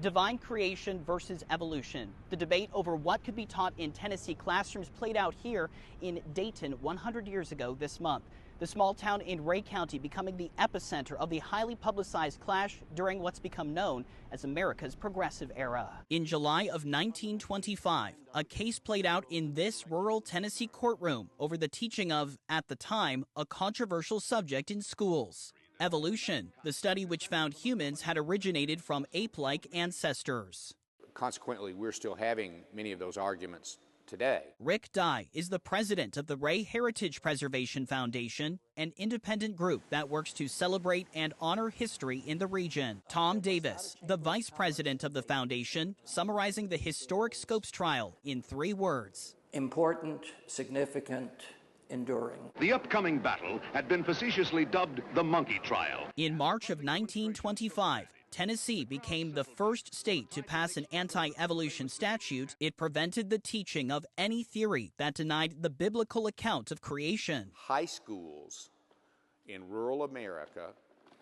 Divine creation versus evolution. The debate over what could be taught in Tennessee classrooms played out here in Dayton 100 years ago this month. The small town in Ray County becoming the epicenter of the highly publicized clash during what's become known as America's progressive era. In July of 1925, a case played out in this rural Tennessee courtroom over the teaching of, at the time, a controversial subject in schools. Evolution, the study which found humans had originated from ape-like ancestors. Consequently, we're still having many of those arguments today. Rick Dye is the president of the Ray Heritage Preservation Foundation, an independent group that works to celebrate and honor history in the region. Tom Davis, the vice president of the foundation, summarizing the historic Scopes trial in 3 words. Important, significant, enduring. The upcoming battle had been facetiously dubbed the monkey trial. In March of 1925, Tennessee became the first state to pass an anti-evolution statute. It prevented the teaching of any theory that denied the biblical account of creation. High schools in rural America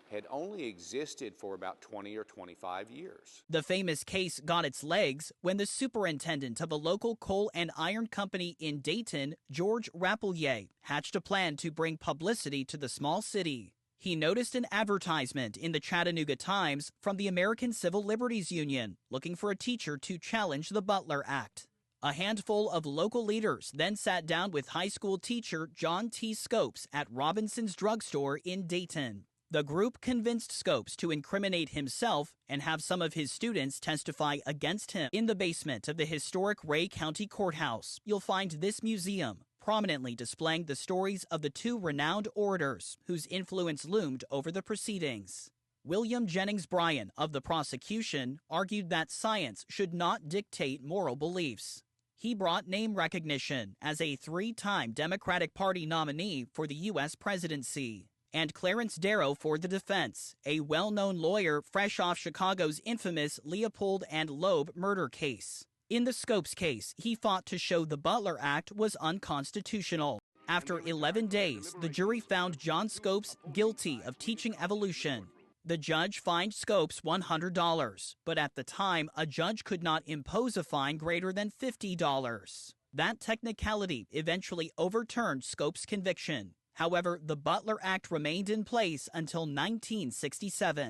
had only existed for about 20 or 25 years. The famous case got its legs when the superintendent of a local coal and iron company in Dayton, George Rapelier, hatched a plan to bring publicity to the small city. He noticed an advertisement in the Chattanooga Times from the American Civil Liberties Union looking for a teacher to challenge the Butler Act. A handful of local leaders then sat down with high school teacher John T. Scopes at Robinson's drugstore in Dayton. The group convinced Scopes to incriminate himself and have some of his students testify against him. In the basement of the historic Ray County Courthouse, you'll find this museum, prominently displaying the stories of the 2 renowned orators whose influence loomed over the proceedings. William Jennings Bryan of the prosecution argued that science should not dictate moral beliefs. He brought name recognition as a 3-time Democratic Party nominee for the U.S. presidency. And Clarence Darrow for the defense, a well-known lawyer fresh off Chicago's infamous Leopold and Loeb murder case. In the Scopes case, he fought to show the Butler Act was unconstitutional. After 11 days, the jury found John Scopes guilty of teaching evolution. The judge fined Scopes $100, but at the time, a judge could not impose a fine greater than $50. That technicality eventually overturned Scopes' conviction. However, the Butler Act remained in place until 1967.